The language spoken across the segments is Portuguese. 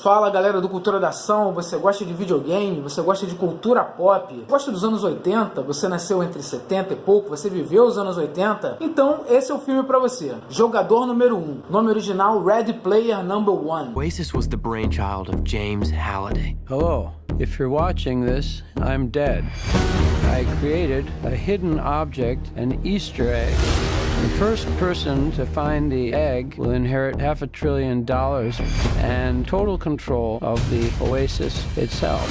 Fala galera do Cultura da Ação, você gosta de videogame, você gosta de cultura pop, gosta dos anos 80, você nasceu entre 70 e pouco, você viveu os anos 80, então esse é o filme pra você. Jogador número 1, nome original Ready Player Number 1. Oasis was the brainchild of James Halliday. Hello. If you're watching this, I'm dead. I created a hidden object, an Easter egg. The first person to find the egg will inherit $500 billion and total control of the Oasis itself.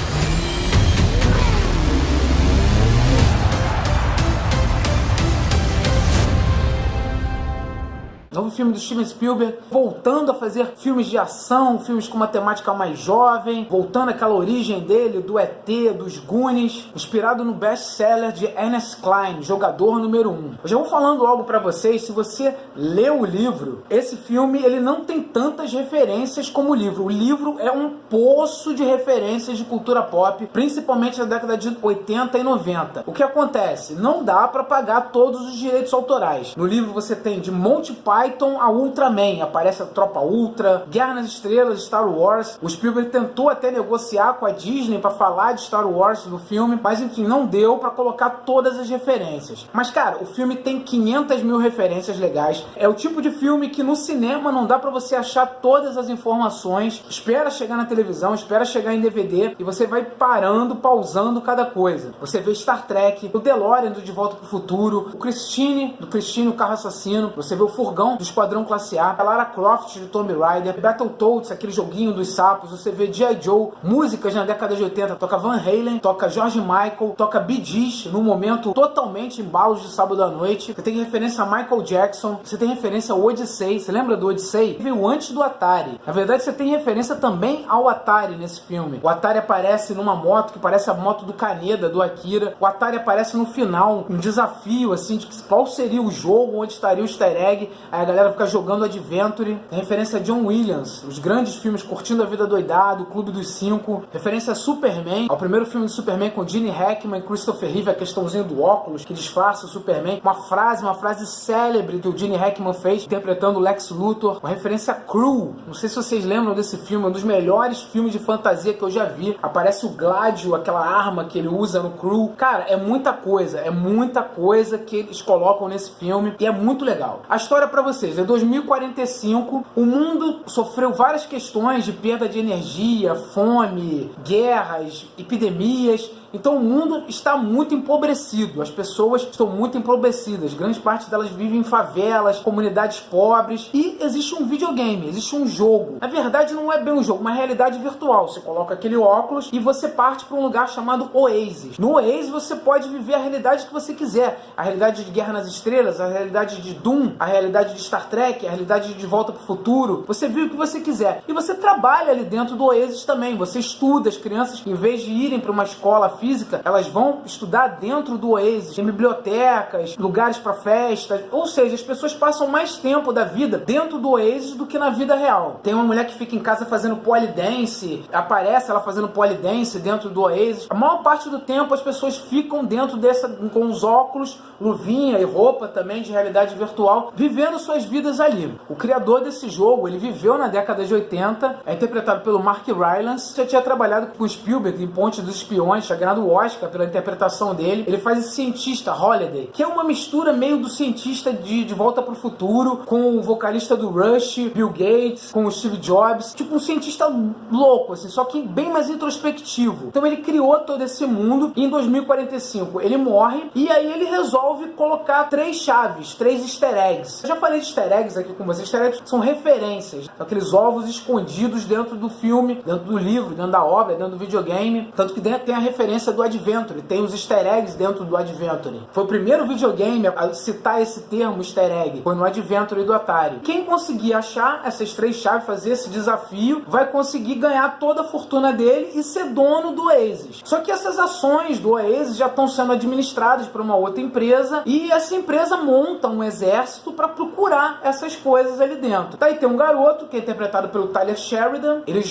Novo filme do Steven Spielberg, voltando a fazer filmes de ação, filmes com uma temática mais jovem, voltando àquela origem dele, do ET, dos Goonies, inspirado no best-seller de Ernest Cline, Jogador número 1. Eu já vou falando algo pra vocês, se você leu o livro, esse filme ele não tem tantas referências como o livro. O livro é um poço de referências de cultura pop, principalmente na década de 80 e 90. O que acontece? Não dá pra pagar todos os direitos autorais. No livro você tem de Monty Python a Ultraman, aparece a Tropa Ultra, Guerra nas Estrelas, Star Wars. O Spielberg tentou até negociar com a Disney para falar de Star Wars no filme, mas enfim, não deu para colocar todas as referências. Mas cara, o filme tem 500 mil referências legais. É o tipo de filme que no cinema não dá para você achar todas as informações. Espera chegar na televisão, espera chegar em DVD e você vai parando, pausando cada coisa. Você vê Star Trek, o DeLorean do De Volta pro Futuro, o Christine, do Christine o Carro Assassino, você vê o Furgão do Esquadrão Classe A, a Lara Croft de Tomb Raider, Battletoads, aquele joguinho dos sapos, você vê G.I. Joe, músicas na década de 80, toca Van Halen, toca George Michael, toca Bee Gees, num momento totalmente embalos de sábado à noite. Você tem referência a Michael Jackson, você tem referência ao Odyssey, você lembra do Odyssey? Veio antes do Atari. Na verdade, você tem referência também ao Atari nesse filme. O Atari aparece numa moto que parece a moto do Kaneda, do Akira. O Atari aparece no final, um desafio, assim, de qual seria o jogo, onde estaria o easter egg. Aí a galera fica jogando Adventure. Tem referência a John Williams, os grandes filmes Curtindo a Vida Doidado, Clube dos Cinco. Referência a Superman, ao primeiro filme do Superman com Gene Hackman e Christopher Reeve, a questãozinha do óculos que disfarça o Superman. Uma frase célebre que o Gene Hackman fez interpretando o Lex Luthor. Uma referência a Crew. Não sei se vocês lembram desse filme, um dos melhores filmes de fantasia que eu já vi. Aparece o Gladio, aquela arma que ele usa no Crew. Cara, é muita coisa que eles colocam nesse filme e é muito legal. A história pra vocês, é 2045, o mundo sofreu várias questões de perda de energia, fome, guerras, epidemias. Então o mundo está muito empobrecido, as pessoas estão muito empobrecidas, grande parte delas vivem em favelas, comunidades pobres, e existe um videogame, existe um jogo. Na verdade não é bem um jogo, uma realidade virtual. Você coloca aquele óculos e você parte para um lugar chamado Oasis. No Oasis você pode viver a realidade que você quiser, a realidade de Guerra nas Estrelas, a realidade de Doom, a realidade de Star Trek, a realidade de Volta para o Futuro. Você vive o que você quiser e você trabalha ali dentro do Oasis também. Você estuda, as crianças, em vez de irem para uma escola física, elas vão estudar dentro do Oasis, em bibliotecas, lugares para festas, ou seja, as pessoas passam mais tempo da vida dentro do Oasis do que na vida real. Tem uma mulher que fica em casa fazendo polidense, aparece ela fazendo polidense dentro do Oasis. A maior parte do tempo as pessoas ficam dentro dessa, com os óculos, luvinha e roupa também de realidade virtual, vivendo suas vidas ali. O criador desse jogo, ele viveu na década de 80, é interpretado pelo Mark Rylance, já tinha trabalhado com Spielberg em Ponte dos Espiões, tinha ganhado o Oscar pela interpretação dele. Ele faz esse cientista Holiday, que é uma mistura meio do cientista de Volta pro Futuro com o vocalista do Rush, Bill Gates, com o Steve Jobs, tipo um cientista louco, assim, só que bem mais introspectivo. Então ele criou todo esse mundo e em 2045 ele morre e aí ele resolve colocar 3 chaves, 3 easter eggs. Eu já falei de easter eggs aqui com vocês. Easter eggs são referências, são aqueles ovos escondidos dentro do filme, dentro do livro, dentro da obra, dentro do videogame, tanto que tem a referência do Adventure, tem os easter eggs dentro do Adventure. Foi o primeiro videogame a citar esse termo easter egg, foi no Adventure do Atari. Quem conseguir achar essas 3 chaves, fazer esse desafio, vai conseguir ganhar toda a fortuna dele e ser dono do Oasis. Só que essas ações do Oasis já estão sendo administradas por uma outra empresa e essa empresa monta um exército para procurar essas coisas ali dentro. Daí tem um garoto que é interpretado pelo Tyler Sheridan, ele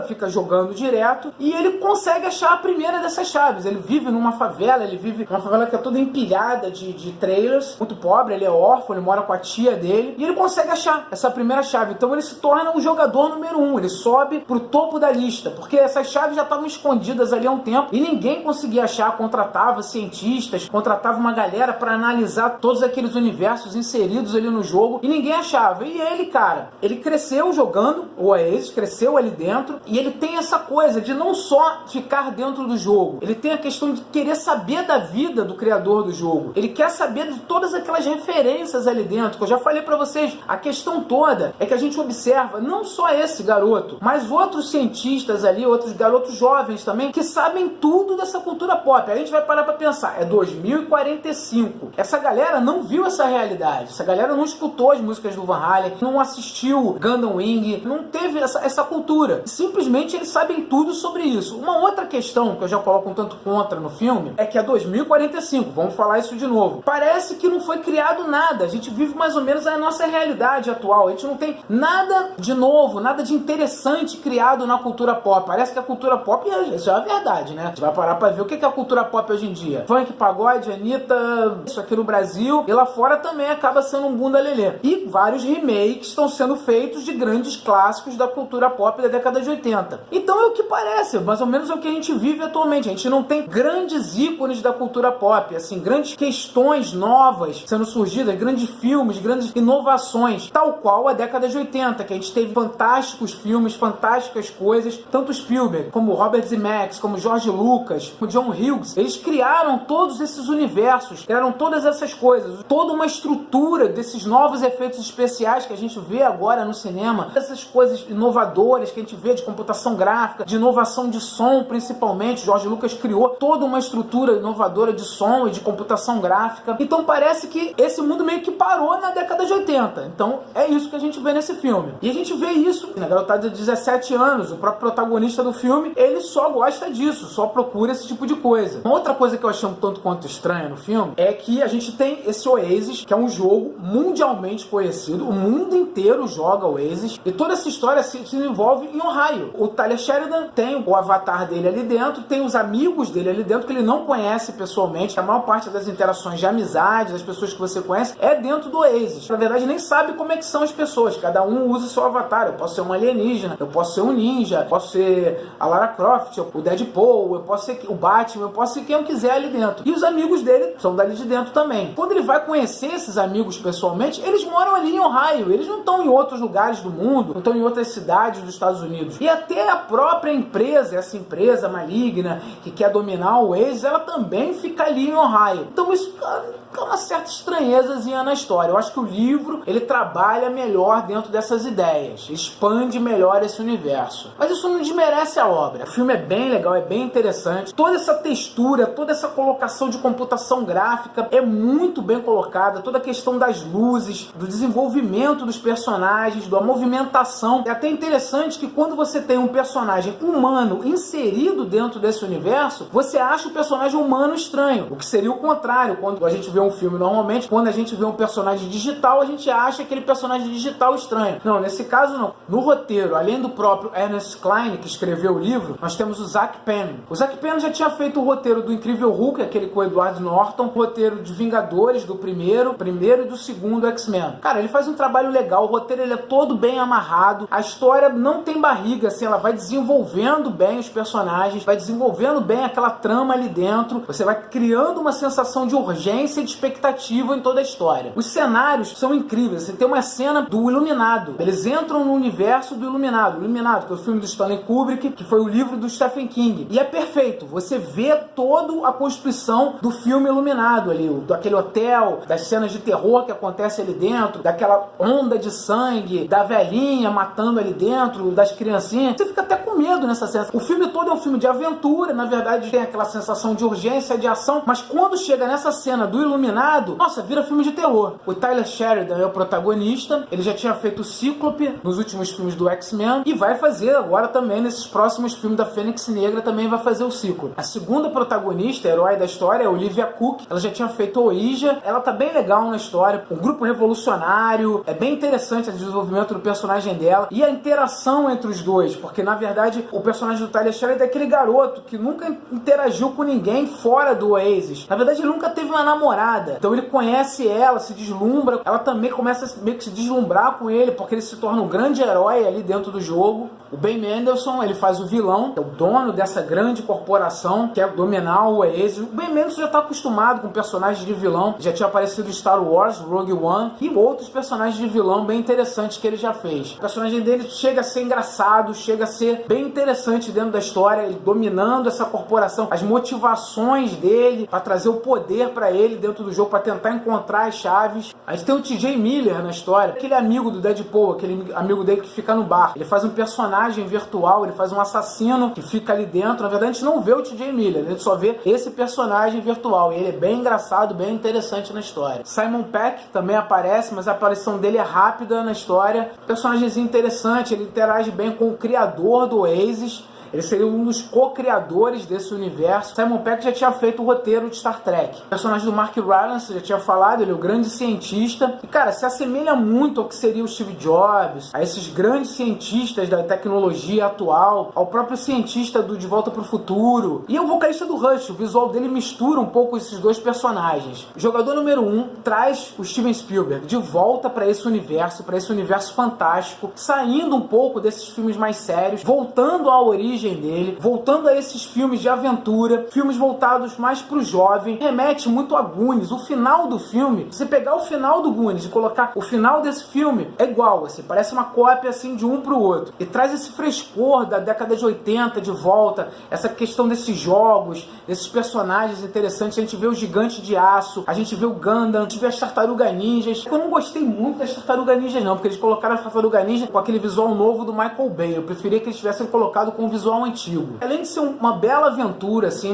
fica jogando direto e ele consegue achar a primeira dessas chaves. chaves. Ele vive numa favela, uma favela que é toda empilhada de trailers, muito pobre, ele é órfão, ele mora com a tia dele, e ele consegue achar essa primeira chave. Então ele se torna o jogador número 1, ele sobe pro topo da lista, porque essas chaves já estavam escondidas ali há um tempo, e ninguém conseguia achar, contratava cientistas, contratava uma galera para analisar todos aqueles universos inseridos ali no jogo, e ninguém achava. E ele, cara, ele cresceu jogando o Oasis, cresceu ali dentro, e ele tem essa coisa de não só ficar dentro do jogo, ele tem a questão de querer saber da vida do criador do jogo, ele quer saber de todas aquelas referências ali dentro, que eu já falei pra vocês. A questão toda é que a gente observa não só esse garoto, mas outros cientistas ali, outros garotos jovens também, que sabem tudo dessa cultura pop. A gente vai parar pra pensar, é 2045, essa galera não viu essa realidade, essa galera não escutou as músicas do Van Halen, não assistiu Gundam Wing, não teve essa cultura, simplesmente eles sabem tudo sobre isso. Uma outra questão que eu já coloco um tanto contra no filme é que é 2045, vamos falar isso de novo, parece que não foi criado nada, a gente vive mais ou menos a nossa realidade atual, a gente não tem nada de novo, nada de interessante criado na cultura pop. Parece que a cultura pop, isso é a verdade, né? A gente vai parar pra ver o que é a cultura pop hoje em dia. Funk, pagode, Anitta, isso aqui no Brasil, e lá fora também acaba sendo um bunda lelê. E vários remakes estão sendo feitos de grandes clássicos da cultura pop da década de 80. Então é o que parece, mais ou menos é o que a gente vive atualmente. A gente não tem grandes ícones da cultura pop, assim, grandes questões novas sendo surgidas, grandes filmes, grandes inovações, tal qual a década de 80, que a gente teve fantásticos filmes, fantásticas coisas, tanto Spielberg, como Robert Zemeckis, como George Lucas, como John Hughes, eles criaram todos esses universos, criaram todas essas coisas, toda uma estrutura desses novos efeitos especiais que a gente vê agora no cinema, essas coisas inovadoras que a gente vê de computação gráfica, de inovação de som principalmente. George Lucas criou toda uma estrutura inovadora de som e de computação gráfica. Então parece que esse mundo meio que parou na década de 80. Então é isso que a gente vê nesse filme. E a gente vê isso na garotada de 17 anos, o próprio protagonista do filme, ele só gosta disso, só procura esse tipo de coisa. Uma outra coisa que eu achei um tanto quanto estranha no filme é que a gente tem esse Oasis, que é um jogo mundialmente conhecido, o mundo inteiro joga Oasis, e toda essa história se envolve em Ohio. O Tyler Sheridan tem o avatar dele ali dentro, tem os amigos dele ali dentro que ele não conhece pessoalmente, a maior parte das interações de amizade, das pessoas que você conhece, é dentro do Oasis. Na verdade, nem sabe como é que são as pessoas, cada um usa o seu avatar. Eu posso ser um alienígena, eu posso ser um ninja, eu posso ser a Lara Croft, o Deadpool, eu posso ser o Batman, eu posso ser quem eu quiser ali dentro. E os amigos dele são dali de dentro também. Quando ele vai conhecer esses amigos pessoalmente, eles moram ali em Ohio, eles não estão em outros lugares do mundo, não estão em outras cidades dos Estados Unidos. E até a própria empresa, essa empresa maligna que quer dominar o Oasis, ela também fica ali em Ohio. Então isso fica uma certa estranhezazinha na história. Eu acho que o livro, ele trabalha melhor dentro dessas ideias, expande melhor esse universo. Mas isso não desmerece a obra. O filme é bem legal, é bem interessante. Toda essa textura, toda essa colocação de computação gráfica é muito bem colocada. Toda a questão das luzes, do desenvolvimento dos personagens, da movimentação. É até interessante que quando você tem um personagem humano inserido dentro desse universo, você acha o personagem humano estranho. O que seria o contrário. Quando a gente vê um filme normalmente, quando a gente vê um personagem digital, a gente acha aquele personagem digital estranho. Não, nesse caso não. No roteiro, além do próprio Ernest Cline, que escreveu o livro, nós temos o Zack Penn. O Zack Penn já tinha feito o roteiro do Incrível Hulk, aquele com o Edward Norton, o roteiro de Vingadores, do primeiro e do segundo X-Men. Cara, ele faz um trabalho legal, o roteiro ele é todo bem amarrado, a história não tem barriga, assim, ela vai desenvolvendo bem os personagens, vai desenvolvendo bem aquela trama ali dentro, você vai criando uma sensação de urgência e de expectativa em toda a história. Os cenários são incríveis, você tem uma cena do Iluminado, eles entram no universo do Iluminado, que é o filme do Stanley Kubrick, que foi o livro do Stephen King, e é perfeito, você vê toda a construção do filme Iluminado ali, daquele hotel, das cenas de terror que acontece ali dentro, daquela onda de sangue, da velhinha matando ali dentro, das criancinhas, você fica até com medo nessa cena. O filme todo é um filme de aventura, na verdade tem aquela sensação de urgência, de ação, mas quando chega nessa cena do Iluminado, iluminado, nossa, vira filme de terror. O Tyler Sheridan é o protagonista, ele já tinha feito o Cíclope nos últimos filmes do X-Men e vai fazer agora também nesses próximos filmes da Fênix Negra, também vai fazer o Cíclope. A segunda protagonista, a herói da história, é Olivia Cooke, ela já tinha feito Ouija, ela tá bem legal na história, um grupo revolucionário, é bem interessante o desenvolvimento do personagem dela e a interação entre os dois, porque na verdade o personagem do Tyler Sheridan é aquele garoto que nunca interagiu com ninguém fora do Oasis. Na verdade ele nunca teve uma namorada, então ele conhece ela, se deslumbra, ela também começa a meio que se deslumbrar com ele, porque ele se torna um grande herói ali dentro do jogo. O Ben Mendelsohn, ele faz o vilão, é o dono dessa grande corporação que quer dominar o Oasis. O Ben Mendelsohn já está acostumado com personagens de vilão, já tinha aparecido em Star Wars, Rogue One, e outros personagens de vilão bem interessantes que ele já fez. O personagem dele chega a ser engraçado, chega a ser bem interessante dentro da história, ele dominando essa corporação, as motivações dele para trazer o poder para ele dentro do jogo, para tentar encontrar as chaves. A gente tem o T.J. Miller na história, aquele amigo do Deadpool, aquele amigo dele que fica no bar. Ele faz um personagem virtual, ele faz um assassino que fica ali dentro. Na verdade a gente não vê o T.J. Miller, a gente só vê esse personagem virtual, e ele é bem engraçado, bem interessante na história. Simon Pegg também aparece, mas a aparição dele é rápida na história. Personagemzinho interessante, ele interage bem com o criador do Oasis. Ele seria um dos co-criadores desse universo. Simon Pegg já tinha feito o roteiro de Star Trek. O personagem do Mark Rylance, já tinha falado, ele é o grande cientista. E, cara, se assemelha muito ao que seria o Steve Jobs, a esses grandes cientistas da tecnologia atual, ao próprio cientista do De Volta para o Futuro. E o vocalista do Rush, o visual dele mistura um pouco esses dois personagens. O jogador número 1 traz o Steven Spielberg de volta para esse universo fantástico, saindo um pouco desses filmes mais sérios, voltando à origem dele, voltando a esses filmes de aventura, filmes voltados mais pro jovem, remete muito a Goonies. O final do filme, você pegar o final do Goonies e colocar o final desse filme, é igual, assim, parece uma cópia assim de um pro outro, e traz esse frescor da década de 80 de volta, essa questão desses jogos, desses personagens interessantes. A gente vê o Gigante de Aço, a gente vê o Gundam, a gente vê as Tartaruga Ninjas. Eu não gostei muito das Tartaruga Ninjas não, porque eles colocaram as Tartaruga Ninja com aquele visual novo do Michael Bay. Eu preferia que eles tivessem colocado com o visual antigo. Além de ser uma bela aventura, assim,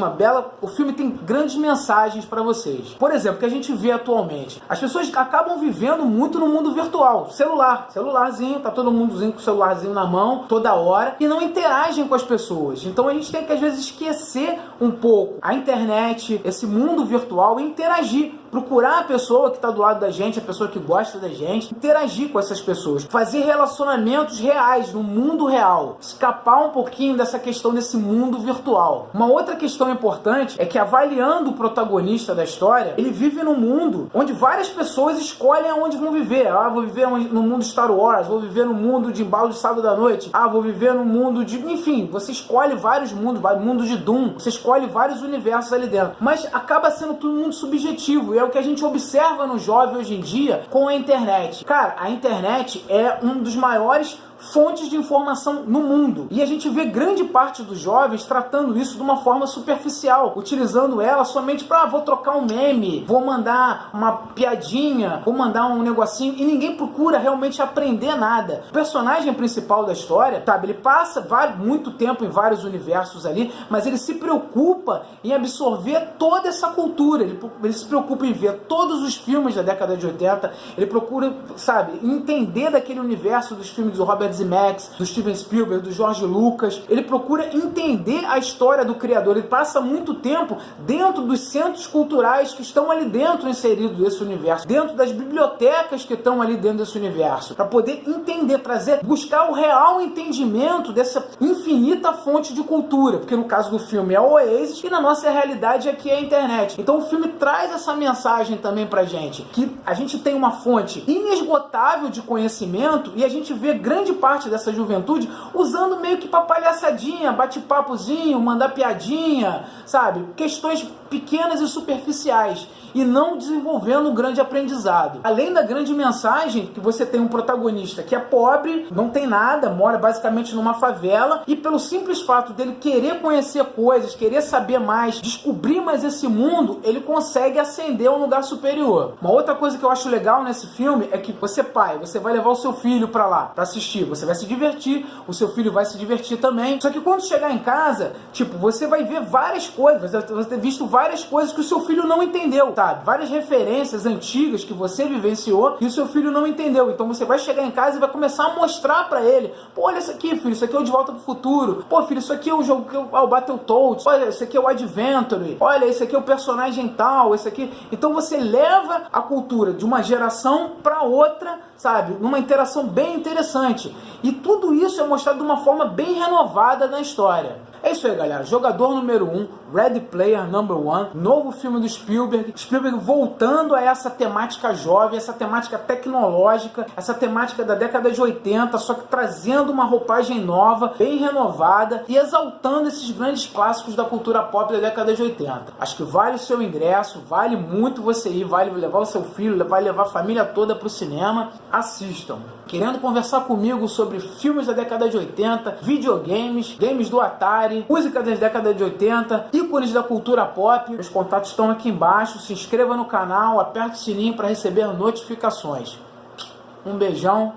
o filme tem grandes mensagens para vocês. Por exemplo, que a gente vê atualmente, as pessoas acabam vivendo muito no mundo virtual. Celularzinho, tá todo mundozinho com o celularzinho na mão, toda hora, e não interagem com as pessoas. Então a gente tem que, às vezes, esquecer um pouco a internet, esse mundo virtual, e interagir. Procurar a pessoa que está do lado da gente, a pessoa que gosta da gente, interagir com essas pessoas, fazer relacionamentos reais, no mundo real, escapar um pouquinho dessa questão desse mundo virtual. Uma outra questão importante é que, avaliando o protagonista da história, ele vive num mundo onde várias pessoas escolhem aonde vão viver. Ah, vou viver no mundo Star Wars, vou viver no mundo de Embalo de Sábado da Noite, ah, vou viver no mundo de... Enfim, você escolhe vários mundos, mundo de Doom, você escolhe vários universos ali dentro, mas acaba sendo tudo muito subjetivo, e é o que a gente observa no jovem hoje em dia com a internet. Cara, a internet é um dos maiores fontes de informação no mundo. E a gente vê grande parte dos jovens tratando isso de uma forma superficial, utilizando ela somente para, vou trocar um meme, vou mandar uma piadinha, vou mandar um negocinho, e ninguém procura realmente aprender nada. O personagem principal da história, sabe, ele passa muito tempo em vários universos ali, mas ele se preocupa em absorver toda essa cultura, ele se preocupa em ver todos os filmes da década de 80, ele procura, sabe, entender daquele universo dos filmes do Robert Zemeckis, do Steven Spielberg, do George Lucas. Ele procura entender a história do criador. Ele passa muito tempo dentro dos centros culturais que estão ali dentro, inseridos desse universo, dentro das bibliotecas que estão ali dentro desse universo, para poder entender, buscar o real entendimento dessa infinita fonte de cultura, porque no caso do filme é o Oasis e na nossa realidade aqui é a internet. Então o filme traz essa mensagem também pra gente, que a gente tem uma fonte inesgotável de conhecimento e a gente vê grande parte dessa juventude usando meio que pra palhaçadinha, bate-papozinho, mandar piadinha, sabe? Questões pequenas e superficiais, e não desenvolvendo um grande aprendizado. Além da grande mensagem, que você tem um protagonista que é pobre, não tem nada, mora basicamente numa favela, e pelo simples fato dele querer conhecer coisas, querer saber mais, descobrir mais esse mundo, ele consegue ascender a um lugar superior. Uma outra coisa que eu acho legal nesse filme é que você, pai, você vai levar o seu filho pra lá, pra assistir, você vai se divertir, o seu filho vai se divertir também, só que quando chegar em casa, tipo, você vai ver várias coisas, você vai ter visto várias coisas que o seu filho não entendeu, tá? sabe? Várias referências antigas que você vivenciou e o seu filho não entendeu. Então você vai chegar em casa e vai começar a mostrar pra ele: pô, olha isso aqui, filho, isso aqui é o De Volta pro Futuro. Pô, filho, isso aqui é o jogo que é o Battletoads. Olha, isso aqui é o Adventure. Olha, isso aqui é o personagem tal, esse aqui. Então você leva a cultura de uma geração pra outra, sabe? Numa interação bem interessante. E tudo isso é mostrado de uma forma bem renovada na história. É isso aí, galera. Jogador número 1, Ready Player Number 1, novo filme do Spielberg. Spielberg voltando a essa temática jovem, essa temática tecnológica, essa temática da década de 80, só que trazendo uma roupagem nova, bem renovada e exaltando esses grandes clássicos da cultura pop da década de 80. Acho que vale o seu ingresso, vale muito você ir, vale levar o seu filho, vai levar a família toda pro cinema. Assistam. Querendo conversar comigo sobre filmes da década de 80, videogames, games do Atari, música das décadas de 80, ícones da cultura pop, os contatos estão aqui embaixo. Se inscreva no canal, aperte o sininho para receber notificações. Um beijão